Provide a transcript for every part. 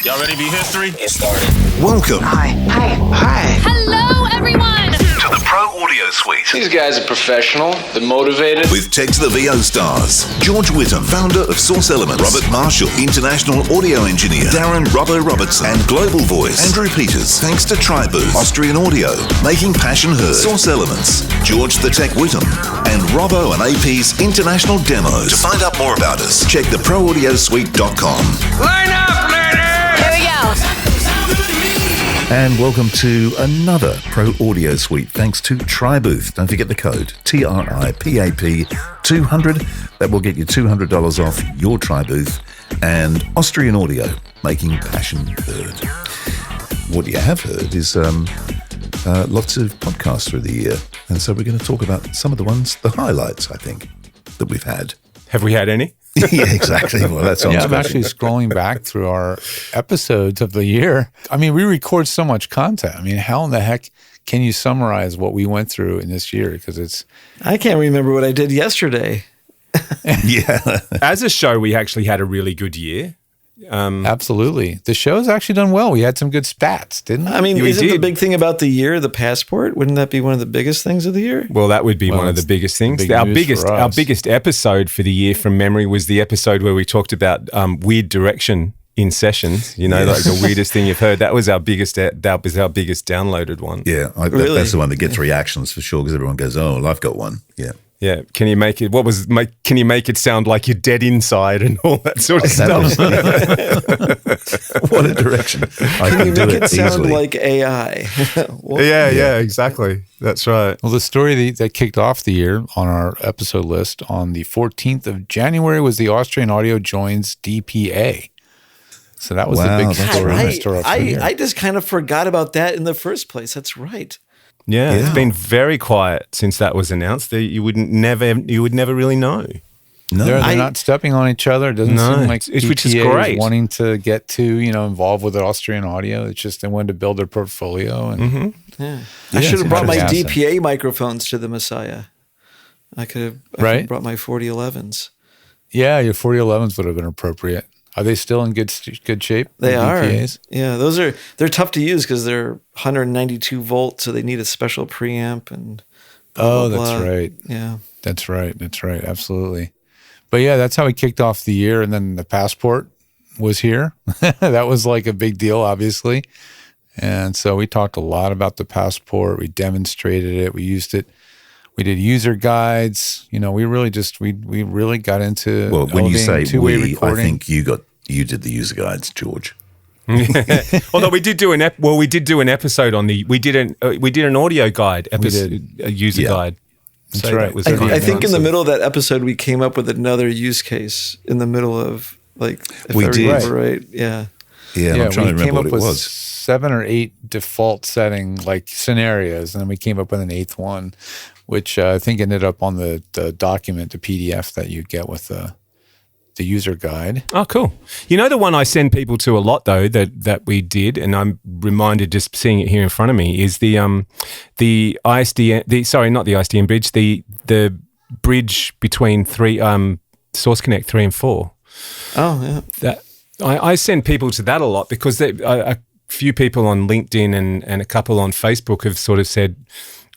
Y'all ready to be history? Get started. Welcome. Hi. Hello, everyone. To the Pro Audio Suite. These guys are professional. They're motivated. With Text the VO stars. George Whitham, founder of Source Elements. Robert Marshall, international audio engineer. Darren Robbo Robertson. And Global Voice. Andrew Peters. Thanks to Tribooth. Austrian Audio. Making passion heard. Source Elements. George the Tech Whitham. And Robbo and AP's international demos. To find out more about us, check theproaudiosuite.com. Line up, ladies! Here we go. And welcome to another Pro Audio Suite, thanks to Tribooth. Don't forget the code, TRIPAP 200. That will get you $200 off your Tribooth. And Austrian Audio, making passion heard. What you have heard is lots of podcasts through the year. And so we're going to talk about some of the ones, the highlights, I think, that we've had. Have we had any? Yeah, exactly. Well, that sounds I'm good. actually scrolling back through our episodes of the year. I mean, we record so much content. I mean, how in the heck can you summarize what we went through in this year? Because it's... I can't remember what I did yesterday. Yeah. As a show, we actually had a really good year. Absolutely. The show's actually done well. We had some good spats, didn't we? I mean, We isn't the did. big thing about the year the passport? Wouldn't that be one of the biggest things of the year? Well, that would be Well, one of the it's biggest things. big Our news biggest, for our us. biggest episode for the year from memory was the episode where we talked about weird direction in sessions. You know, like the weirdest thing you've heard. That was our biggest. That was our biggest downloaded one. Yeah, Really? that's the one that gets reactions for sure, because everyone goes, "Oh, well, I've got one." Yeah, Yeah. Can you make it? Can you make it sound like you're dead inside and all that sort of stuff? What a direction! I Can you do make it sound easily. like AI? Well, Yeah, exactly. That's right. Well, the story that kicked off the year on our episode list on the 14th of January was the Austrian Audio joins DPA. So that was Wow, the big that's story. right. in the story for the year. I just kind of forgot about that in the first place. That's right. Yeah, it's Yeah. been very quiet since that was announced. You would never really know. No, They're not stepping on each other. It doesn't No, seem like it's- which is DPA great. wanting to get to, involved with the Austrian Audio. It's just they wanted to build their portfolio. And I should have brought my fantastic. DPA microphones to the Messiah. I could have Right. brought my 4011s. Yeah, your 4011s would have been appropriate. Are they still in good shape? They the are. DPAs? Yeah, they're tough to use because they're 192 volts, so they need a special preamp and. Oh, blah, that's blah. right. Yeah. That's right. Absolutely. But yeah, that's how we kicked off the year. And then the passport was here. That was like a big deal, obviously. And so we talked a lot about the passport. We demonstrated it. We used it. We did user guides. We really we really got into well, when you say elevating two-way we, I recording. think you did the user guides, George. Although we did do an episode on we did an audio guide episode, a user Yeah. guide. That's So right. that was I- kind I of think in the fun. middle of that episode, we came up with another use case in the middle of if We I did. remember right. Yeah. Yeah, yeah, I'm trying to we remember came what up it with was. 7 or 8 default setting scenarios, and then we came up with an 8th one, which I think ended up on the document, the PDF that you get with the user guide. Oh, cool. You know the one I send people to a lot though that we did, and I'm reminded just seeing it here in front of me is the ISDN. Not the ISDN bridge. The bridge between Source Connect 3 and 4. Oh yeah. That I send people to that a lot because a few people on LinkedIn and a couple on Facebook have sort of said,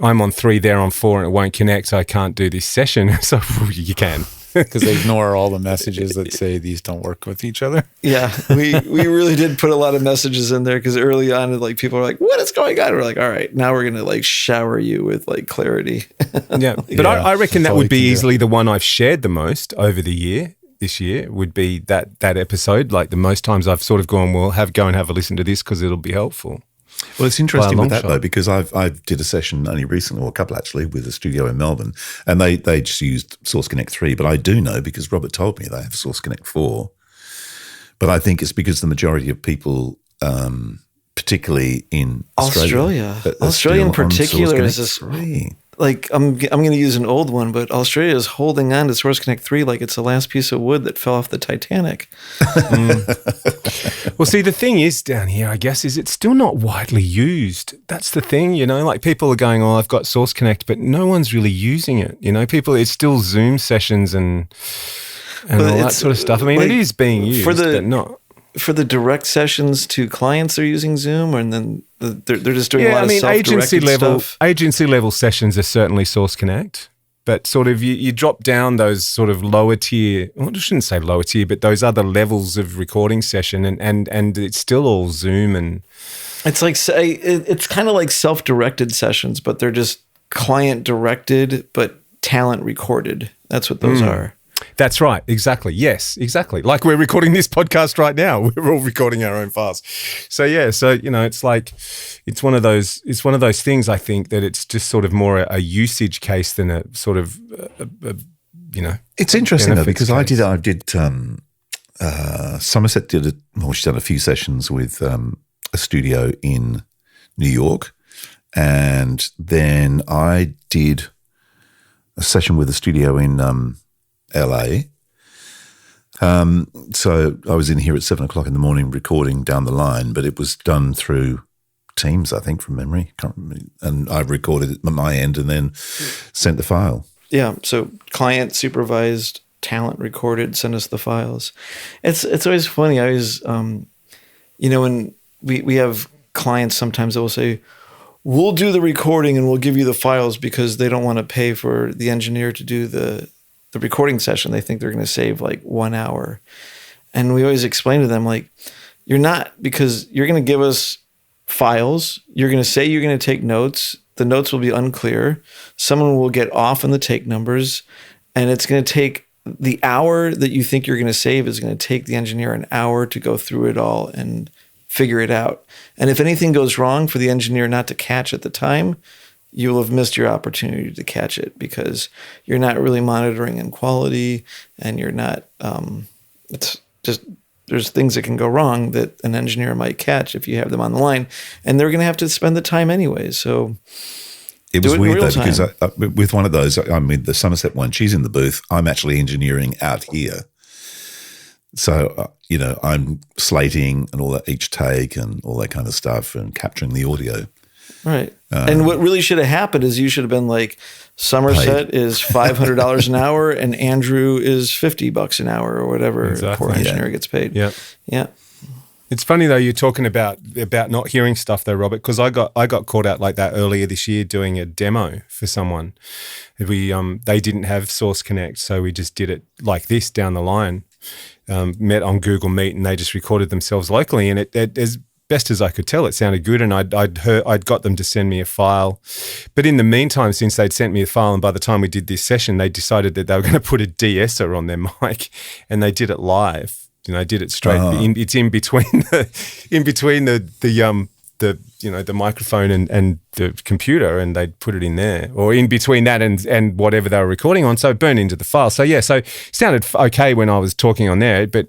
I'm on 3, they're on 4, and it won't connect, so I can't do this session. So you can. Because they ignore all the messages that say these don't work with each other. Yeah, we really did put a lot of messages in there because early on, people were like, "What is going on?" We're like, "All right, now we're gonna shower you with clarity." Yeah, but Yeah, I reckon that's that all would you be can do. easily the one I've shared the most over the year. This year would be that episode. Like the most times I've sort of gone, well, go and have a listen to this because it'll be helpful. Well, it's interesting By a with long that though, shot. because I did a session only recently, or a couple actually, with a studio in Melbourne, and they just used Source Connect 3. But I do know because Robert told me they have Source Connect 4. But I think it's because the majority of people, particularly in Australia Australia in still on particular Source is just Connect 3. I'm going to use an old one, but Australia is holding on to Source Connect 3 like it's the last piece of wood that fell off the Titanic. Well, see, the thing is down here, I guess, is it's still not widely used. That's the thing, like people are going, oh, I've got Source Connect, but no one's really using it. It's still Zoom sessions and all that it's, sort of stuff. I mean, like, it is being used, for the- but not. for the direct sessions to clients, they're using Zoom, and then they're just doing a lot of agency self-directed stuff. Agency level sessions are certainly Source Connect, but sort of you drop down those sort of lower tier. Well, I shouldn't say lower tier, but those other levels of recording session, and it's still all Zoom, and it's like it's kind of like self-directed sessions, but they're just client directed, but talent recorded. That's what those are. That's right. Exactly. Yes, exactly. Like we're recording this podcast right now. We're all recording our own files. So yeah, it's like it's one of those things, I think, that it's just sort of more a usage case than a sort of It's interesting though, because case. I did Somerset did it. Well, she's done a few sessions with a studio in New York, and then I did a session with a studio in LA. So I was in here at 7:00 in the morning recording down the line, but it was done through Teams, I think, from memory. Can't remember. And I recorded it at my end and then sent the file. Yeah. So client supervised, talent recorded, send us the files. It's always funny. I always, when we have clients sometimes that will say, we'll do the recording and we'll give you the files because they don't want to pay for the engineer to do the recording session. They think they're going to save like 1 hour. And we always explain to them, like, you're not, because you're going to give us files. You're going to say you're going to take notes. The notes will be unclear. Someone will get off on the take numbers, and it's going to take the hour that you think you're going to save is going to take the engineer an hour to go through it all and figure it out. And if anything goes wrong for the engineer not to catch at the time, you will have missed your opportunity to catch it because you're not really monitoring in quality, and you're not, it's just, there's things that can go wrong that an engineer might catch if you have them on the line, and they're going to have to spend the time anyway. So it was weird though, because time. with one of those, I mean, the Somerset one, she's in the booth. I'm actually engineering out here. So, I'm slating and all that, each take and all that kind of stuff, and capturing the audio. Right. And what really should have happened is you should have been like, Somerset is $500 an hour and Andrew is $50 an hour or whatever. Exactly. Poor engineer gets paid. Yeah. Yeah. It's funny though, you're talking about not hearing stuff though, Robert, because I got caught out like that earlier this year doing a demo for someone. They didn't have Source Connect, so we just did it like this down the line. Met on Google Meet, and they just recorded themselves locally, and it as best as I could tell, it sounded good, and I'd got them to send me a file. But in the meantime, since they'd sent me a file, and by the time we did this session, they decided that they were going to put a de-esser on their mic, and they did it live. They did it straight. It's in between the microphone and the computer, and they'd put it in there, or in between that and whatever they were recording on. So it burned into the file. So yeah, so it sounded okay when I was talking on there, but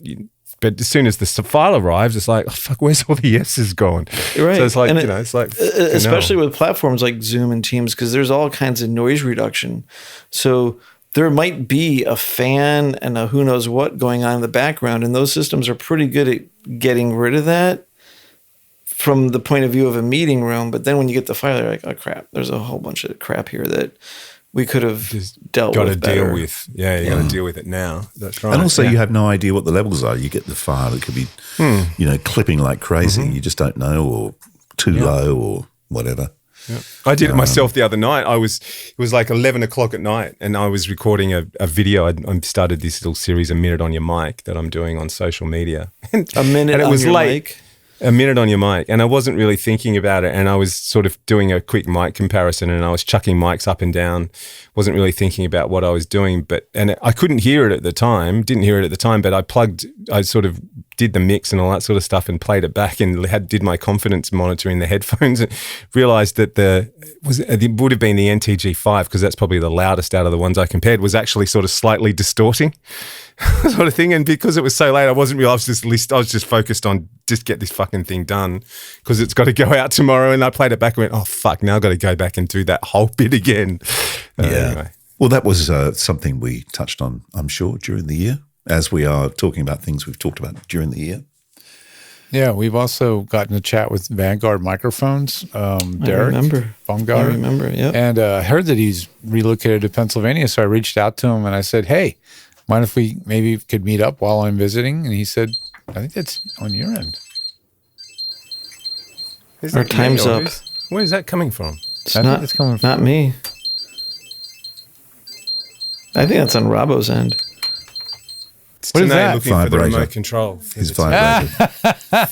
as soon as the file arrives, it's like, oh, fuck, where's all the yeses gone? Right. So it's like, and it's like, especially with platforms like Zoom and Teams, because there's all kinds of noise reduction. So there might be a fan and a who knows what going on in the background, and those systems are pretty good at getting rid of that from the point of view of a meeting room. But then when you get the file, you're like, oh crap, there's a whole bunch of crap here that we could have dealt with better. Deal with. Yeah, you got to deal with it now. That's right. And also you have no idea what the levels are. You get the file, it could be, clipping like crazy. You just don't know, or too low or whatever. Yeah. I did it myself the other night. It was like 11 o'clock at night, and I was recording a video. I started this little series, A Minute on Your Mic, that I'm doing on social media. A minute and it was late. Mic? A minute on your mic, and I wasn't really thinking about it, and I was sort of doing a quick mic comparison, and I was chucking mics up and down, wasn't really thinking about what I was doing, and I couldn't hear it at the time, but I sort of did the mix and all that sort of stuff and played it back, and did my confidence monitor in the headphones, and realized that it would have been the NTG5, because that's probably the loudest out of the ones I compared, was actually sort of slightly distorting sort of thing. And because it was so late, I wasn't real. I was just focused on just get this fucking thing done, because it's got to go out tomorrow. And I played it back and went, oh fuck, now I've got to go back and do that whole bit again. Anyway. Well, that was something we touched on, I'm sure, during the year, as we are talking about things we've talked about during the year. Yeah, we've also gotten to chat with Vanguard Microphones, Derek. I remember. Vanguard. I remember, yeah. And I heard that he's relocated to Pennsylvania, so I reached out to him and I said, hey, mind if we maybe could meet up while I'm visiting? And he said, I think that's on your end. Is Our that me time's or up. Where's that coming from? I think it's coming from Not me. I think that's on Robbo's end. It's What is Tanae that? looking for the Vibrator. remote control. His vibrator.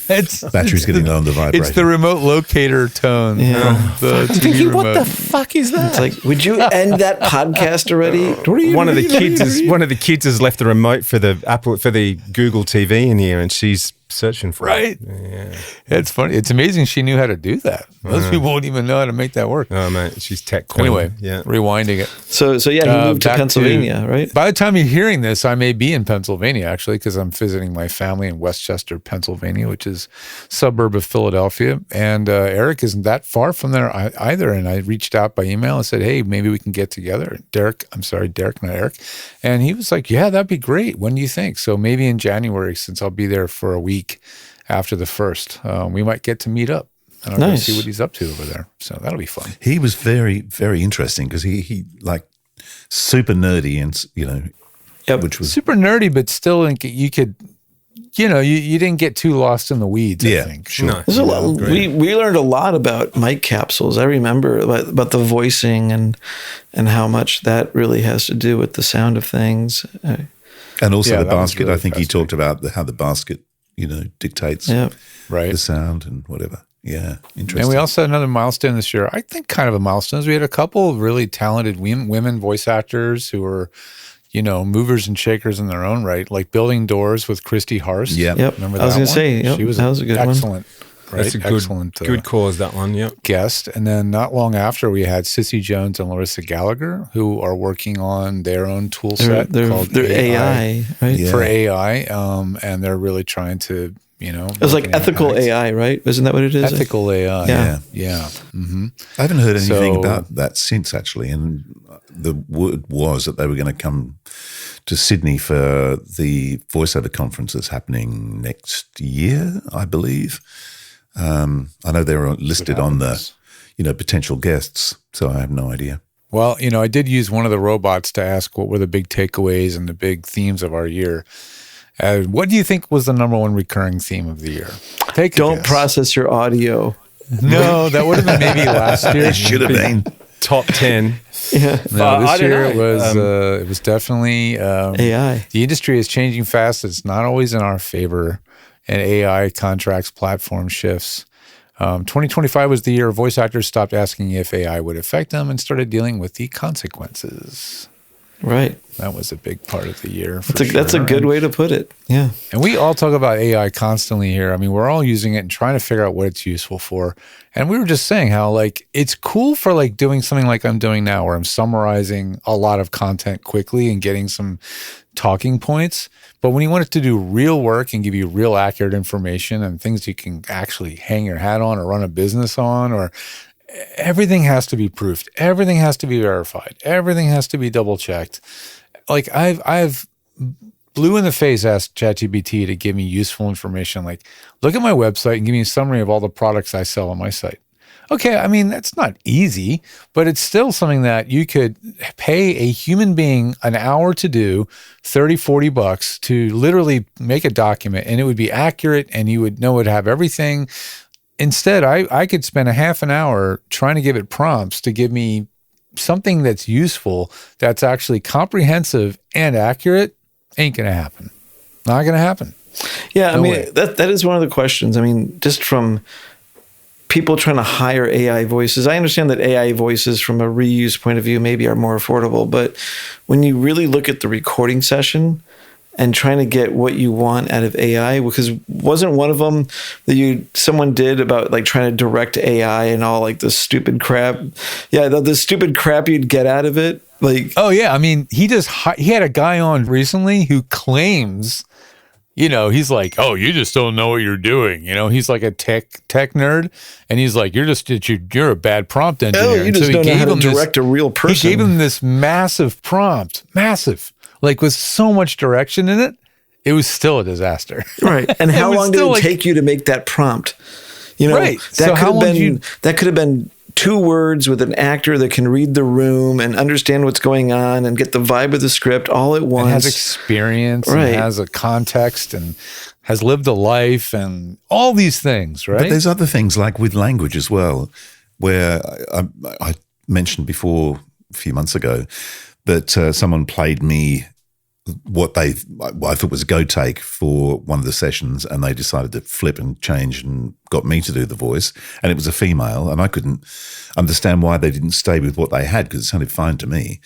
it's Battery's getting low on the vibrator. It's the remote locator tone Yeah. from the I'm TV thinking, remote. what the fuck is that? It's like, would you end that podcast already? One of the kids has left the remote for the Google TV in here, and she's searching for Right. it. Yeah. It's funny. It's amazing she knew how to do that. Most people won't even know how to make that work. Oh mate, she's tech queen. Anyway, yeah. rewinding it. So yeah, he moved to back Pennsylvania, right? By the time you're hearing this, I may be in Pennsylvania, actually, because I'm visiting my family in Westchester, Pennsylvania, which is a suburb of Philadelphia. And Eric isn't that far from there either. And I reached out by email and said, hey, maybe we can get together. Derek, not Eric. And he was like, yeah, that'd be great. When do you think? So maybe in January, since I'll be there for a week after the 1st, we might get to meet up. And I'll go see what he's up to over there. So that'll be fun. He was very, very interesting because he like super nerdy and, Yep. which was, Super nerdy, but still you could, you didn't get too lost in the weeds, I think. sure. No. There's a lot, we learned a lot about mic capsules. I remember about the voicing and how much that really has to do with the sound of things. And also Yeah, the that was basket. really I think he talked about how the basket, dictates Yeah. Right. the sound and whatever. Yeah, interesting. And we also had another milestone this year. I think kind of a milestone. We had a couple of really talented women voice actors who were, movers and shakers in their own right, like Building Doors with Christy Harst. Yeah. Yep. Remember that I was going to one? say, yep, She was that was a good one. excellent, right? That's a good, excellent good cause, that one, yep. guest. And then not long after, we had Sissy Jones and Larissa Gallagher, who are working on their own tool set called They're AI, right? Yeah. for AI. And they're really trying to, It was like ethical AI, right? Isn't that what it is? Ethical AI. Yeah. Yeah. Mm-hmm. I haven't heard anything So- about that since, actually. And the word was that they were going to come to Sydney for the Voiceover conference that's happening next year, I believe. I know they were listed on the, potential guests, so I have no idea. Well, I did use one of the robots to ask what were the big takeaways and the big themes of our year. What do you think was the number one recurring theme of the year? Don't process your audio. No, that would have been maybe last year. It should have been. Top 10. Yeah. No, this I don't year know. it was definitely AI. The industry is changing fast. It's not always in our favor, and AI contracts, platform shifts. 2025 was the year voice actors stopped asking if AI would affect them and started dealing with the consequences. Right. That was a big part of the year. That's a good way to put it. Yeah. And we all talk about AI constantly here. I mean, we're all using it and trying to figure out what it's useful for. And we were just saying how it's cool for doing something like I'm doing now, where I'm summarizing a lot of content quickly and getting some talking points. But when you want it to do real work and give you real accurate information and things you can actually hang your hat on or run a business on, or everything has to be proofed, everything has to be verified, everything has to be double checked. I've blue in the face asked ChatGPT to give me useful information. Look at my website and give me a summary of all the products I sell on my site. Okay, I mean, that's not easy, but it's still something that you could pay a human being an hour to do, $30, $40 to literally make a document, and it would be accurate and you would know it would have everything. Instead, I could spend a half an hour trying to give it prompts to give me something that's useful, that's actually comprehensive and accurate. Ain't going to happen. Not going to happen. Yeah, No I mean, way. that is one of the questions. I mean, just from people trying to hire AI voices, I understand that AI voices from a reuse point of view maybe are more affordable, but when you really look at the recording session and trying to get what you want out of AI, because wasn't one of them that someone did about trying to direct AI and all the stupid crap? Yeah, the stupid crap you'd get out of it. Oh yeah, I mean, he had a guy on recently who claims, he's like, oh, you just don't know what you're doing. He's like a tech nerd, and he's like, you're a bad prompt engineer. Oh, you And just so don't know how to direct a real person. He gave him this massive prompt, with so much direction in it. It was still a disaster. Right. And how was long did still it take you to make that prompt? Right. So how long that could have been 2 words with an actor that can read the room and understand what's going on and get the vibe of the script all at once. It has experience Right. and has a context and has lived a life and all these things, right? But there's other things like with language as well, where I mentioned before a few months ago that someone played me what I thought was a go take for one of the sessions, and they decided to flip and change and got me to do the voice, and it was a female, and I couldn't understand why they didn't stay with what they had because it sounded fine to me.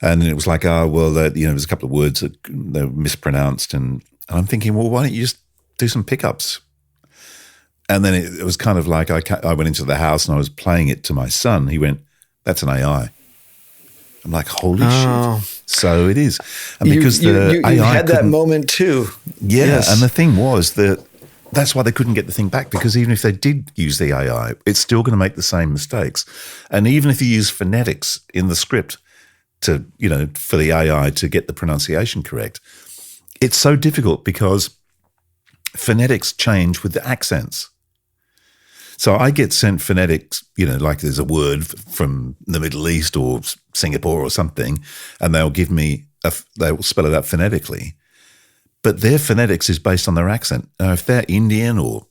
And it was like, there's a couple of words that they were mispronounced, and I'm thinking, well, why don't you just do some pickups? And then it was kind of like I went into the house and I was playing it to my son. He went, "That's an AI." I'm like, holy shit. So it is. And because the AI you had that couldn't- moment too. Yeah, Yes. and the thing was that's why they couldn't get the thing back, because even if they did use the AI, it's still going to make the same mistakes. And even if you use phonetics in the script to, for the AI to get the pronunciation correct, it's so difficult because phonetics change with the accents. So I get sent phonetics, like there's a word from the Middle East or Singapore or something, and they'll give me, they'll spell it out phonetically. But their phonetics is based on their accent. Now, if they're Indian or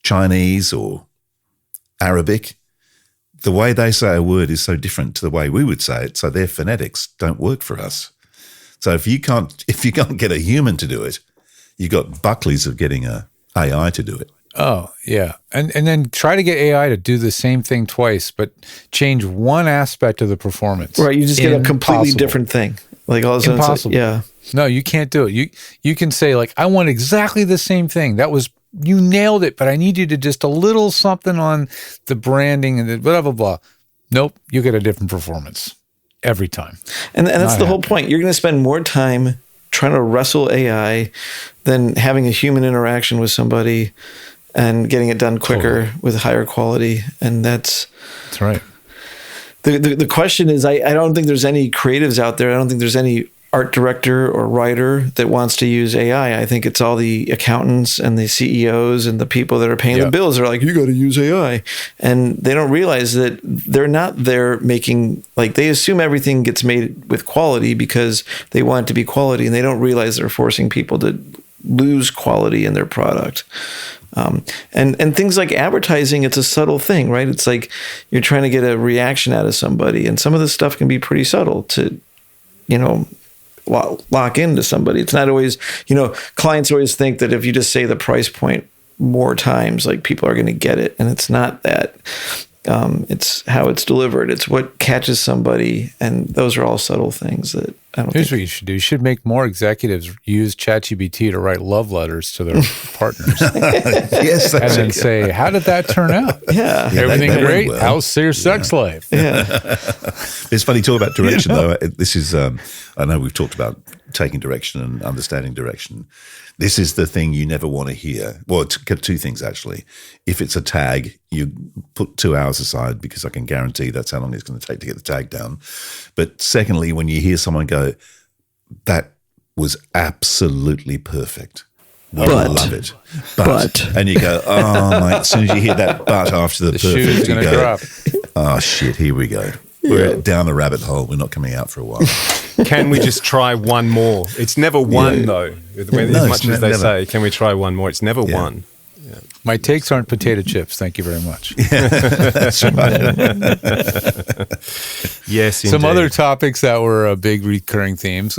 Chinese or Arabic, the way they say a word is so different to the way we would say it, so their phonetics don't work for us. So if you can't get a human to do it, you got Buckley's of getting a AI to do it. Oh, yeah. And then try to get AI to do the same thing twice, but change one aspect of the performance. Right, you just get a completely Impossible. different thing. Like all of a sudden, it's like, Impossible. yeah. No, you can't do it. You can say, like, I want exactly the same thing. You nailed it, but I need you to just a little something on the branding and the blah, blah, blah. Nope, you get a different performance every time. And that's Not the whole happening. point. You're going to spend more time trying to wrestle AI than having a human interaction with somebody and getting it done quicker with higher quality. And that's right. The question is, I don't think there's any creatives out there. I don't think there's any art director or writer that wants to use AI. I think it's all the accountants and the CEOs and the people that are paying the bills. They're like, you got to use AI. And they don't realize that they're not there making, like, they assume everything gets made with quality because they want it to be quality, and they don't realize they're forcing people to lose quality in their product. And things like advertising, it's a subtle thing, right? It's like you're trying to get a reaction out of somebody, and some of this stuff can be pretty subtle to, lock into somebody. It's not always, clients always think that if you just say the price point more times, like, people are going to get it. And it's not that. It's how it's delivered. It's what catches somebody. And those are all subtle things that I don't Here's think. what you should do. You should make more executives use ChatGPT to write love letters to their partners. Yes, And that's then it. say, how did that turn out? Yeah. Everything that went great? well. How's your sex life? It's funny, talk about direction, though. This is, I know we've talked about taking direction and understanding direction. This is the thing you never want to hear. Well, two things, actually. If it's a tag, you put 2 hours aside because I can guarantee that's how long it's going to take to get the tag down. But secondly, when you hear someone go, that was absolutely perfect. I But. love it. But. And you go, oh, mate, as soon as you hear that but after the The perfect, shoe's you going to go, drop. oh, shit, here we go. We're down the rabbit hole. We're not coming out for a while. Can we just try one more? It's never one, though. As No, much it's as they never. say, can we try one more? It's never one. My takes aren't potato chips. Thank you very much. That's right. Yes, Some indeed. other topics that were big recurring themes.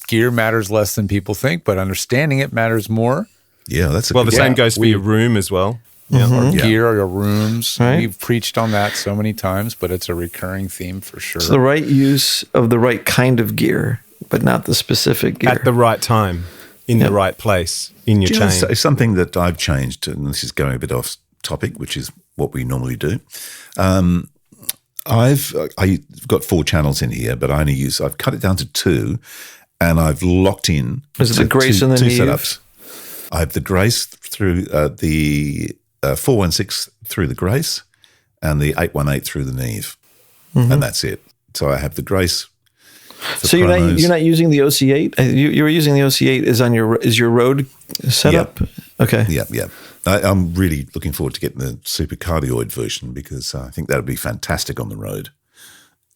Gear matters less than people think, but understanding it matters more. Yeah, that's a Well, good the same one. goes for your room as well. Or Yeah. gear or your rooms. Right. We've preached on that so many times, but it's a recurring theme for sure. It's the right use of the right kind of gear, but not the specific gear. At the right time, in the right place, in your Do you know, chain. it's something that I've changed, and this is going a bit off topic, which is what we normally do. I've got 4 channels in here, but I've cut it down to 2, and I've locked in. Is it the Grace and the two Neve? setups. I have the Grace through the 416 through the Grace, and the 818 through the Neve, and that's it. So I have the Grace. So you're not using the OC8. You were using the OC8 is your Rode setup. Yep. Okay. Yeah. I'm really looking forward to getting the super cardioid version because I think that would be fantastic on the road.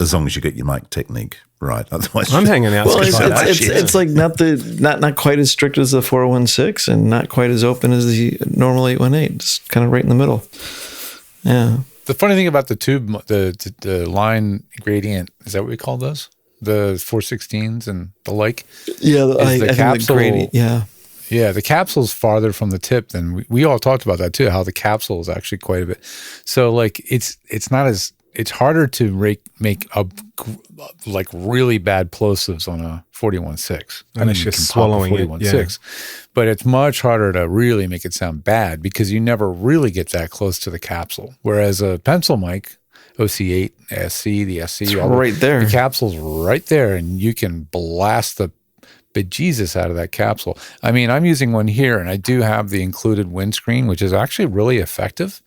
as long as you get your mic technique right. Otherwise, I'm hanging out. Well, to try that. it's like not quite as strict as the 416 and not quite as open as the normal 818. Just kind of right in the middle. Yeah. The funny thing about the tube, the line gradient, is that what we call those? The 416s and the like? Yeah, I the think capsule. yeah. Yeah, the capsule's farther from the tip than we all talked about that too, how the capsule is actually quite a bit. So like it's not as, it's harder to make a like really bad plosives on a 41.6. Unless you're swallowing it. Yeah. But it's much harder to really make it sound bad because you never really get that close to the capsule. Whereas a pencil mic, OC8, SC, the SC, it's right there. The capsule's right there, and you can blast the bejesus out of that capsule. I mean, I'm using one here, and I do have the included windscreen, which is actually really effective.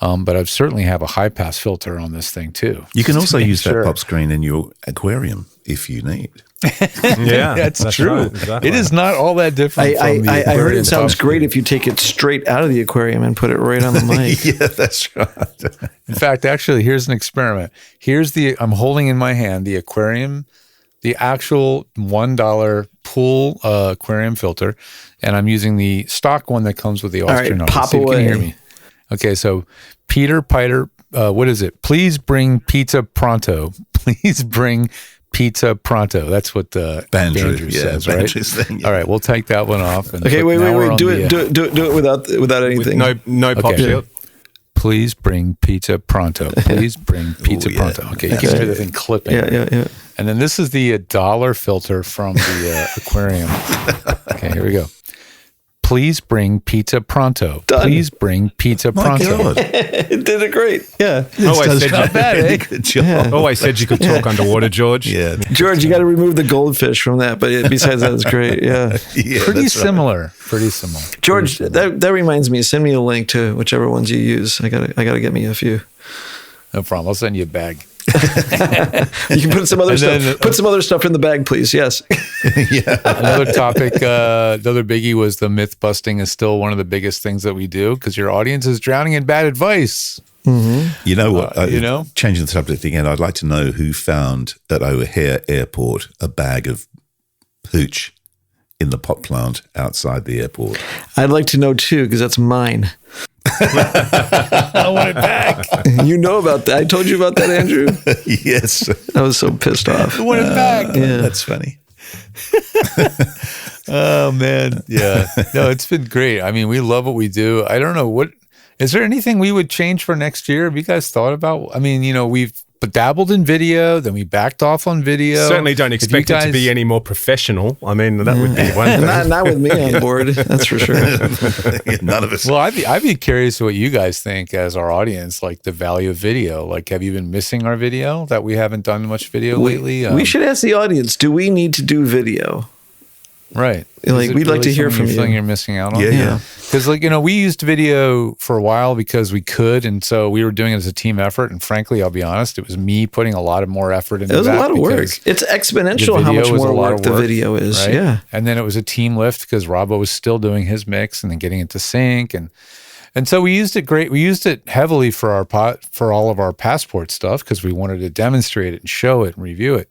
But I certainly have a high pass filter on this thing too. you can also use that pop screen in your aquarium if you need. Yeah, that's true. right, exactly. It is not all that different. I heard it sounds pop great screen. if you take it straight out of the aquarium and put it right on the mic. Yeah, that's right. In fact, actually, here's an experiment. I'm holding in my hand the aquarium, the actual $1 pool aquarium filter, and I'm using the stock one that comes with the Austrian. All right, pop See if you away. can hear me. Okay, so Peter Piter, what is it? Please bring pizza pronto. Please bring pizza pronto. That's what the Bandrew says, right? Bandrew's thing, yeah. All right, we'll take that one off. And Okay, wait. Do it without With anything. no pop Okay. shield. Please bring pizza pronto. Please bring pizza Ooh, yeah. pronto. Okay, you can hear the thing clipping. Yeah. And then this is the $1 filter from the aquarium. Okay, here we go. Please bring pizza pronto. Done. Please bring pizza My pronto. God. It did it great. Yeah. Always said, Not bad, eh? Good job. always said you could talk underwater, George. Yeah. George, you got to remove the goldfish from that. But besides that, it's great. Yeah. Yeah, Pretty that's right. similar. Pretty similar. George, that reminds me. Send me a link to whichever ones you use. I gotta get me a few. No problem. I'll send you a bag. You can put some other And stuff. then- Put some other stuff in the bag, please. Yes. Another topic, the other biggie was the myth busting is still one of the biggest things that we do because your audience is drowning in bad advice. You know what? you know? Changing the subject again, I'd like to know who found at O'Hare Airport a bag of hooch in the pot plant outside the airport. I'd like to know too, because that's mine. I want it back. You know about that. I told you about that, Andrew. Yes. I was so pissed off. I want it back. Yeah. That's funny. Oh, man. Yeah. No, it's been great. I mean, we love what we do. I don't know is there anything we would change for next year? Have you guys thought about? I mean, we've dabbled in video, then we backed off on video. Certainly don't expect it to be any more professional. I mean, that would be one thing. Not with me on board. That's for sure. None of us. Well, I'd be curious what you guys think as our audience, like the value of video. Like, have you been missing our video that we haven't done much video lately? We should ask the audience: do we need to do video? Right. Like, Is it we'd like to hear something from feeling you. You're missing out on. Yeah. Because, we used video for a while because we could, and so we were doing it as a team effort. And frankly, I'll be honest, it was me putting a lot of more effort into It was that. a lot of work. because It's the exponential how video much was a more lot work of the video is. right? Yeah. And then it was a team lift because Robbo was still doing his mix and then getting it to sync, and so we used it great. We used it heavily for all of our passport stuff because we wanted to demonstrate it and show it and review it.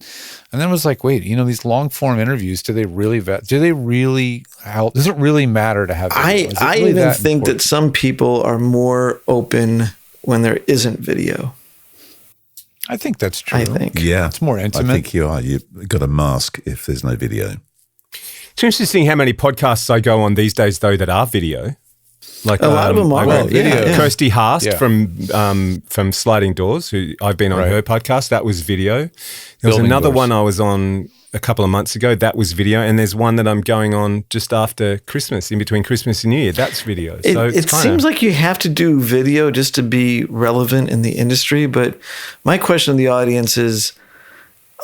And then it was like, wait, these long form interviews, do they really help? Does it really matter to have video? Is it I really even that think that important? some people are more open when there isn't video. I think that's true. I think. Yeah. It's more intimate. I think you are. You've got a mask if there's no video. It's interesting how many podcasts I go on these days, though, that are video. Like A lot of them are. Well, video. Yeah. Kirsty Haast Yeah. from Sliding Doors, who I've been on Right. her podcast. That was video. There was Building another Doors. one I was on a couple of months ago. That was video, and there's one that I'm going on just after Christmas, in between Christmas and New Year. That's video. So It seems like you have to do video just to be relevant in the industry. But my question to the audience is,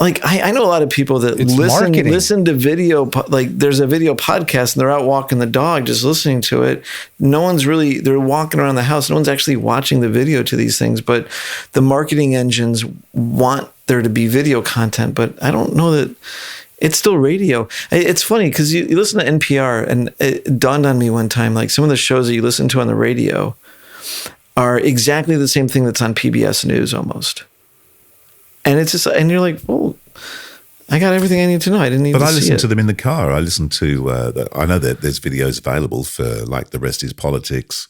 like, I know a lot of people that It's marketing. listen to video, like there's a video podcast and they're out walking the dog, just listening to it. No one's really, they're walking around the house. No one's actually watching the video to these things, but the marketing engines want there to be video content, but I don't know that it's still radio. It's funny because you listen to NPR and it dawned on me one time, like some of the shows that you listen to on the radio are exactly the same thing that's on PBS News almost. And it's just, and you're like, well, I got everything I need to know. I didn't need But to I see listen it. to them in the car. I listen to, I know that there's videos available for like The Rest is Politics,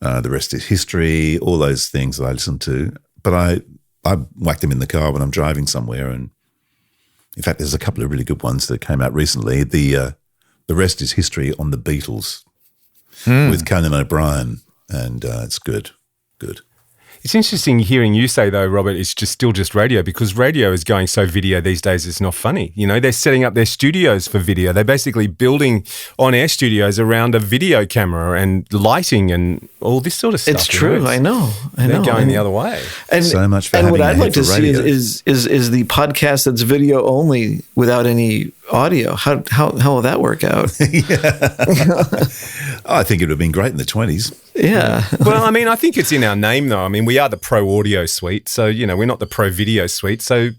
The Rest is History, all those things that I listen to. But I whack them in the car when I'm driving somewhere. And in fact, there's a couple of really good ones that came out recently. The Rest is History on the Beatles with Conan O'Brien. And it's good. It's interesting hearing you say, though, Robert, it's still just radio, because radio is going so video these days, it's not funny. You know, they're setting up their studios for video. They're basically building on-air studios around a video camera and lighting and all this sort of stuff. It's true. I know. They're going the other way. And, So much for and what having I'd a like to head for see radio. is the podcast that's video only without any audio. How will that work out? I think it would have been great in the 20s. Yeah. Well, I mean, I think it's in our name, though. I mean, we are the pro audio suite. So, you know, we're not the pro video suite. So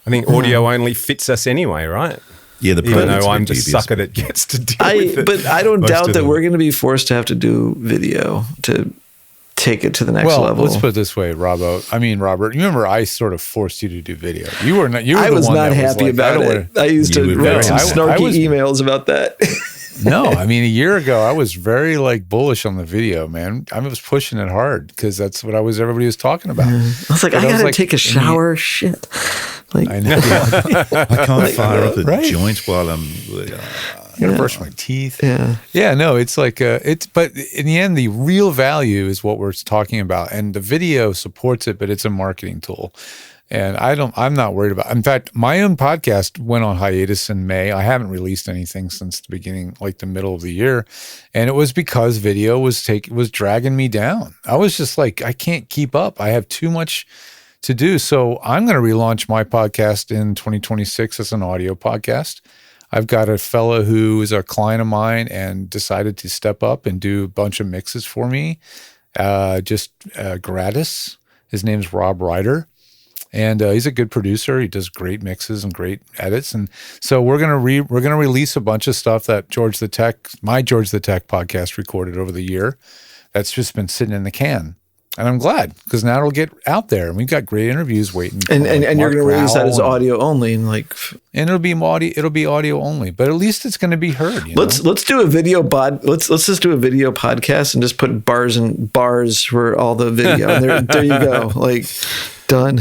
I think audio only fits us anyway, right? Yeah, the Even product's though a I'm bit the dubious. sucker that gets to deal with it. But I don't most doubt of that them. we're going to be forced to have to do video to take it to the next level. Let's put it this way, Robert. You remember I sort of forced you to do video. You were not. You were I the was one not that happy was like, about it. I used to You were write very- some I snarky was- emails about that. No, I mean, a year ago, I was very bullish on the video, man. I was pushing it hard because that's what everybody was talking about. I was like, But I got to like, take a shower. Shit. Like, I know. I can't fire up a Right. joint while I'm. I gotta brush my teeth. yeah. Yeah, no, it's like but in the end, the real value is what we're talking about, and the video supports it, but it's a marketing tool. And I'm not worried about. In fact, my own podcast went on hiatus in May. I haven't released anything since the beginning, like the middle of the year, and it was because video was dragging me down. I was just like, I can't keep up. I have too much to do. So I'm going to relaunch my podcast in 2026 as an audio podcast. I've got a fellow who is a client of mine and decided to step up and do a bunch of mixes for me, just gratis. His name's Rob Ryder. And he's a good producer. He does great mixes and great edits. And so we're gonna release a bunch of stuff that my George the Tech podcast recorded over the year. That's just been sitting in the can. And I'm glad because now it'll get out there. And we've got great interviews waiting. And you're going to release that as Growell audio only, and like, and it'll be audio only. But at least it's going to be heard. let's do a video let's just do a video podcast and just put bars for all the video. And there you go. Like, done.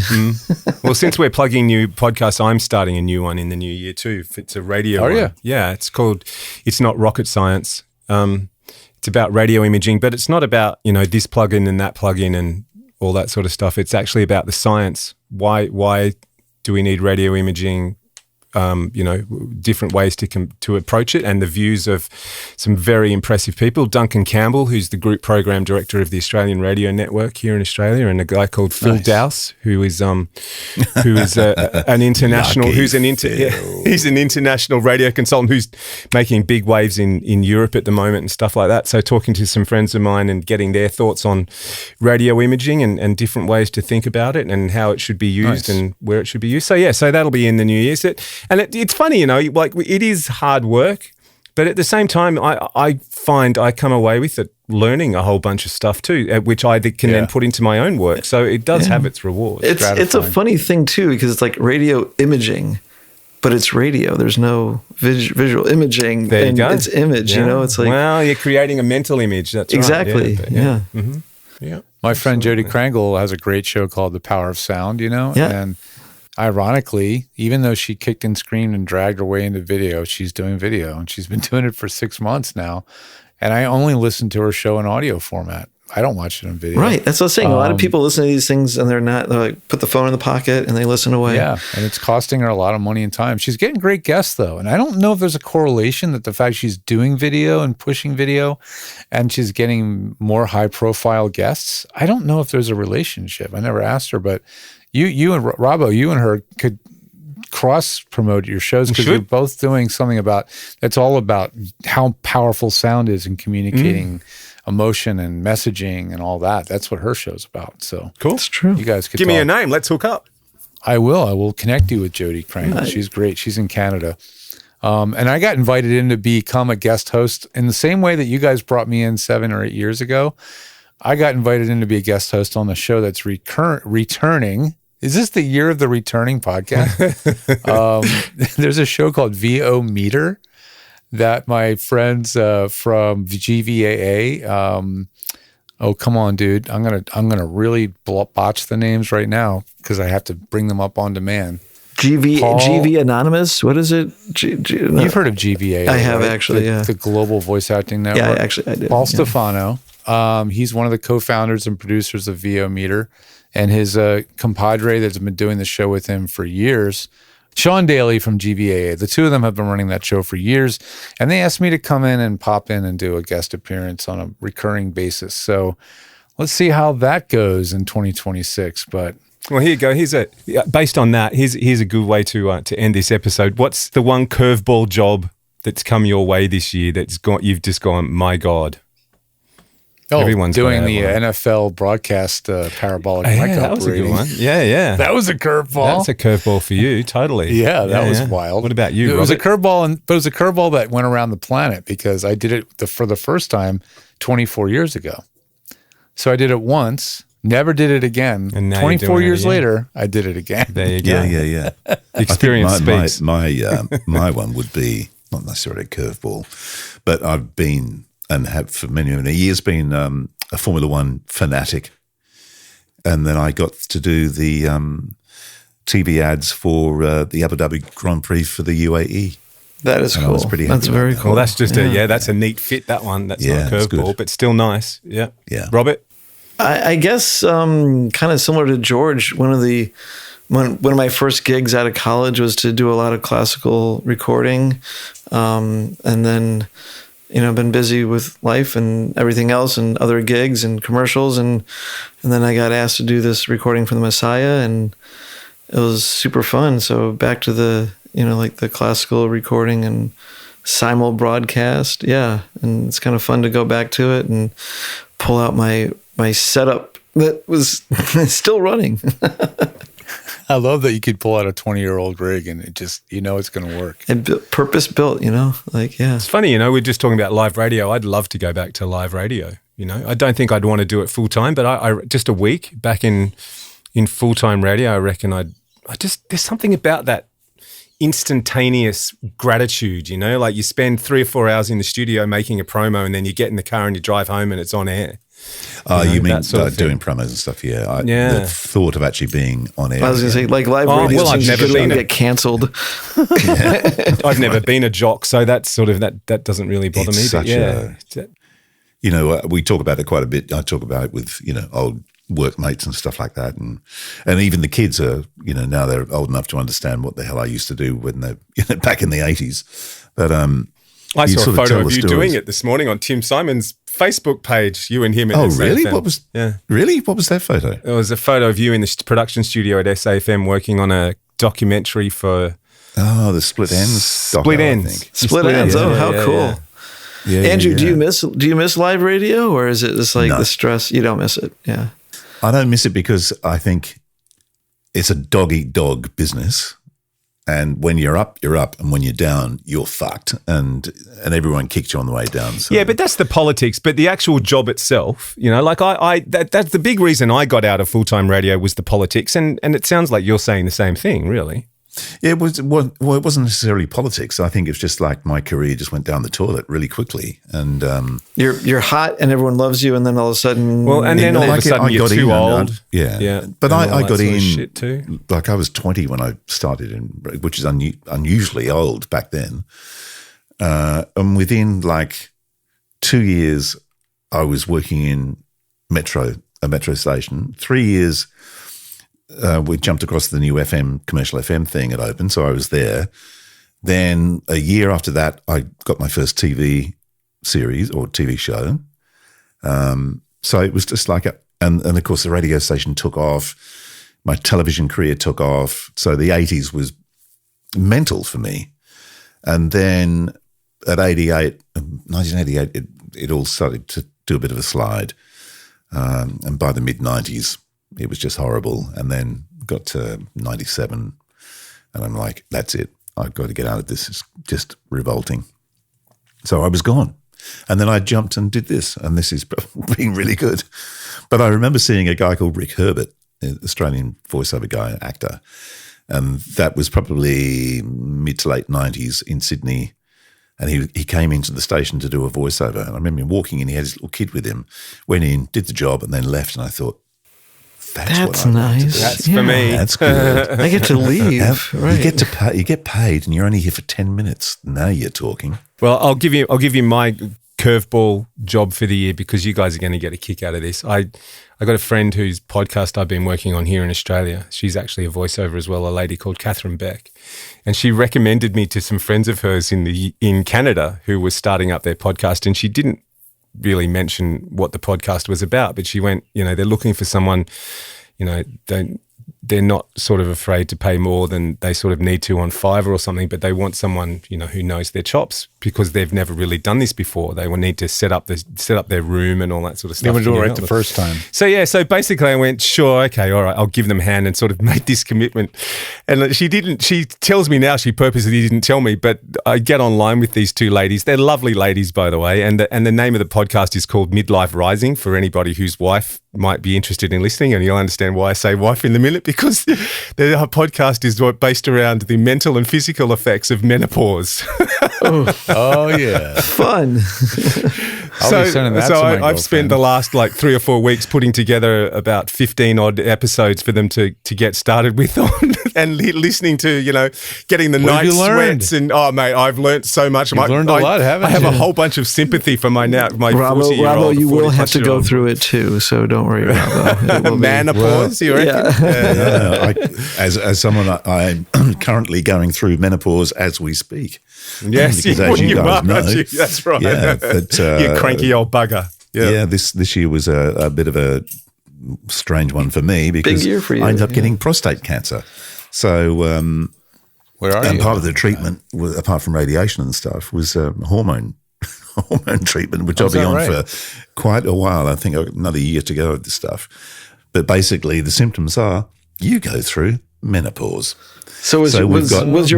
Well, since we're plugging new podcasts, I'm starting a new one in the new year too. It's a radio one. you? Yeah, it's called It's Not Rocket Science. It's about radio imaging, but it's not about, you know, this plugin and that plugin and all that sort of stuff. It's actually about the science. Why do we need radio imaging? You know, different ways to approach it, and the views of some very impressive people. Duncan Campbell, who's the group program director of the Australian Radio Network here in Australia, and a guy called Phil Dowse, who is an international, he's an international radio consultant who's making big waves in Europe at the moment and stuff like that. So talking to some friends of mine and getting their thoughts on radio imaging and different ways to think about it and how it should be used and where it should be used. So that'll be in the new year's. And it's funny, you know, like it is hard work, but at the same time, I find I come away with it learning a whole bunch of stuff too, which I can then put into my own work. So it does have its rewards. It's a funny thing too, because it's like radio imaging, but it's radio. There's no visual imaging. There you go. It's image, you know, it's like. Well, you're creating a mental image. That's exactly. right. Yeah. Mm-hmm. Yeah. My friend Jody Krangle has a great show called The Power of Sound, you know? Yeah. And ironically, even though she kicked and screamed and dragged her way into video, she's doing video, and she's been doing it for 6 months now. And I only listen to her show in audio format. I don't watch it in video. Right. That's what I was saying. A lot of people listen to these things and they're like, put the phone in the pocket and they listen away. Yeah. And it's costing her a lot of money and time. She's getting great guests though. And I don't know if there's a correlation that the fact she's doing video and pushing video and she's getting more high profile guests. I don't know if there's a relationship. I never asked her, but you and Robbo, you and her could cross promote your shows because you're both doing something that's all about how powerful sound is in communicating emotion and messaging and all that. That's what her show's about. So Cool. It's true. you guys could Give me talk. a name. Let's hook up. I will connect you with Jody Krangle. She's great. She's in Canada. And I got invited in to become a guest host in the same way that you guys brought me in 7 or 8 years ago. I got invited in to be a guest host on the show that's returning Is this the year of the returning podcast? There's a show called VO Meter that my friends from GVAA. Oh, come on, dude! I'm gonna really botch the names right now because I have to bring them up on demand. GV Anonymous. What is it? You've heard of GVAA? I have, right? actually. The Global Voice Acting Network. Yeah, actually, I did. Paul Stefano. He's one of the co-founders and producers of VO Meter, and his compadre that's been doing the show with him for years, Sean Daly from GVAA. The two of them have been running that show for years, and they asked me to come in and pop in and do a guest appearance on a recurring basis. So let's see how that goes in 2026. But well, here you go. Based on that, here's a good way to end this episode. What's the one curveball job that's come your way this year you've just gone, my God? Everyone's doing the NFL broadcast parabolic mic operating. That was a good one. Yeah. That was a curveball. That's a curveball for you, totally. Yeah, that was wild. What about you, It was a Robert? curveball, but it was a curveball that went around the planet because I did it for the first time 24 years ago. So I did it once, never did it again. And now 24 years later, I did it again. There you go. Yeah. Experience speaks. My one would be not necessarily a curveball, but I've been and have for many years been a Formula One fanatic, and then I got to do the TV ads for the Abu Dhabi Grand Prix for the UAE. That is cool. I was pretty happy. That's very cool. Well, that's just that's a neat fit, that one. That's not a curveball, but still nice. Yeah. Robert? I guess kind of similar to George, one of my first gigs out of college was to do a lot of classical recording, and then been busy with life and everything else and other gigs and commercials, and then I got asked to do this recording for the Messiah, and it was super fun. So back to the like the classical recording and simul broadcast, and it's kind of fun to go back to it and pull out my setup that was still running. I love that you could pull out a 20-year-old rig and it just, it's going to work. And purpose built, It's funny, we're just talking about live radio. I'd love to go back to live radio, I don't think I'd want to do it full time, but I just a week back in full-time radio, I reckon there's something about that instantaneous gratitude, like you spend 3 or 4 hours in the studio making a promo and then you get in the car and you drive home and it's on air. You mean doing promos and stuff? Yeah. The thought of actually being on air. I was going to say, like live radio. I've never been get cancelled. I've never been a jock, so that's sort of that doesn't really bother me. We talk about it quite a bit. I talk about it with old workmates and stuff like that, and even the kids are now they're old enough to understand what the hell I used to do when they back in the 80s. But I saw a photo of you doing it this morning on Tim Simon's Facebook page, you and him at SAFM. Really? What was that photo? It was a photo of you in the production studio at SAFM working on a documentary for... the Split Ends. Split Ends. Split Ends. How cool. Yeah, Andrew, do you miss live radio, or is it just like the stress? You don't miss it? Yeah. I don't miss it because I think it's a dog-eat-dog business. And when you're up, you're up, and when you're down, you're fucked. And everyone kicks you on the way down. So. Yeah, but that's the politics. But the actual job itself, that's the big reason I got out of full-time radio was the politics. And it sounds like you're saying the same thing, really. Yeah, it wasn't necessarily politics. I think it's just like my career just went down the toilet really quickly. And you're hot and everyone loves you, and then all of a sudden, all of a sudden you're too old. Yeah. But I got in too. Like I was 20 when I started which is unusually old back then. And within like 2 years, I was working in a metro station. 3 years. We jumped across the new commercial FM thing had opened, so I was there. Then a year after that, I got my first TV series or TV show. So it was just like and of course the radio station took off. My television career took off. So the 80s was mental for me. And then at 1988, it all started to do a bit of a slide. And by the mid-90s, it was just horrible. And then got to 97 and I'm like, that's it. I've got to get out of this. It's just revolting. So I was gone. And then I jumped and did this, and this is being really good. But I remember seeing a guy called Rick Herbert Australian voiceover guy, actor. That was probably mid to late 90s in Sydney. And he came into the station to do a voiceover. And I remember him walking in, he had his little kid with him, went in, did the job, and then left. And I thought, that's what I want to do. That's for me. That's good. I get to leave. Right. You get paid, and you're only here for 10 minutes. Now you're talking. Well, I'll give you my curveball job for the year because you guys are going to get a kick out of this. I got a friend whose podcast I've been working on here in Australia. She's actually a voiceover as well, a lady called Catherine Beck. And she recommended me to some friends of hers in Canada who were starting up their podcast. And she didn't really mention what the podcast was about, but she went, they're looking for someone, they're not sort of afraid to pay more than they sort of need to on Fiverr or something, but they want someone, who knows their chops because they've never really done this before. They will need to set up their room and all that sort of stuff. They would do it right the first time. So basically I went, sure, okay, all right, I'll give them a hand and sort of make this commitment. And she tells me now, she purposely didn't tell me, but I get online with these two ladies. They're lovely ladies, by the way. And the name of the podcast is called Midlife Rising for anybody whose wife might be interested in listening, and you'll understand why I say wife in a minute, because their podcast is based around the mental and physical effects of menopause. Oh yeah, fun. I've spent the last 3 or 4 weeks putting together about 15 odd episodes for them to get started with on and listening to, getting the night sweats and mate, I've learned so much. You've learned a lot, haven't you? I have a whole bunch of sympathy for my 40-year-old. Robbo, you will have to go through it too, so don't worry, Robbo. Menopause, you reckon? Yeah. As someone, I'm currently going through menopause as we speak. Yes, because as you guys know, that's right. Yeah, but, you cranky old bugger. Yeah, this year was a bit of a strange one for me because big year for you, I ended up getting prostate cancer. So, where are you? And part of the treatment, apart from radiation and stuff, was hormone treatment, which I'll be on for quite a while. I think I've got another year to go with this stuff. But basically, the symptoms are you go through menopause. So was your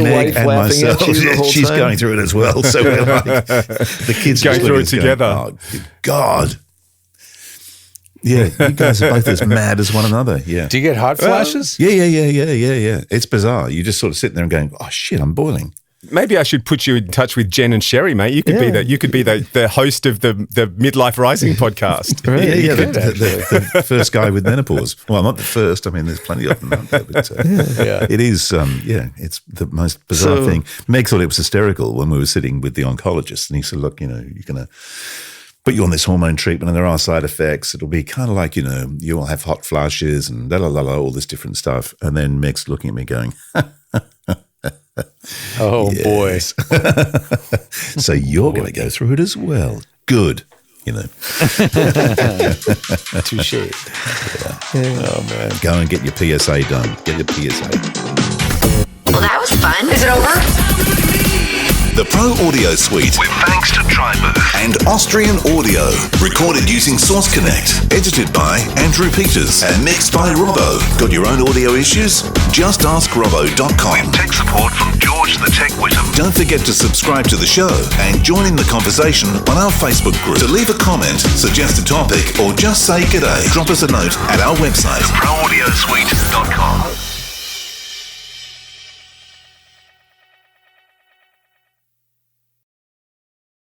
Meg wife laughing at you the whole she's time? going through it as well. So we're the kids going through it together. Oh, God. Yeah, you guys are both as mad as one another. Yeah. Do you get hot flashes? Yeah. It's bizarre. You just sort of sit there and going, oh shit, I'm boiling. Maybe I should put you in touch with Jen and Sherry, mate. You could be the host of the Midlife Rising podcast. Right. Yeah, the first guy with menopause. Well, not the first. I mean, there's plenty of them out there. But it is, it's the most bizarre thing. Meg thought it was hysterical when we were sitting with the oncologist, and he said, look, you're going to put you on this hormone treatment and there are side effects. It'll be kind of like, you'll have hot flashes and all this different stuff. And then Meg's looking at me going, oh, boy. So you're going to go through it as well. Good. Touche. Yeah. Oh, man. Go and get your PSA done. Get your PSA. Well, that was fun. Is it over? The Pro Audio Suite, with thanks to Tribooth and Austrian Audio. Recorded using Source Connect. Edited by Andrew Peters and mixed by Robbo. Got your own audio issues? Just ask Robbo.com. With tech support from George the Tech Whitham. Don't forget to subscribe to the show and join in the conversation on our Facebook group. To leave a comment, suggest a topic, or just say g'day, drop us a note at our website, theproaudiosuite.com.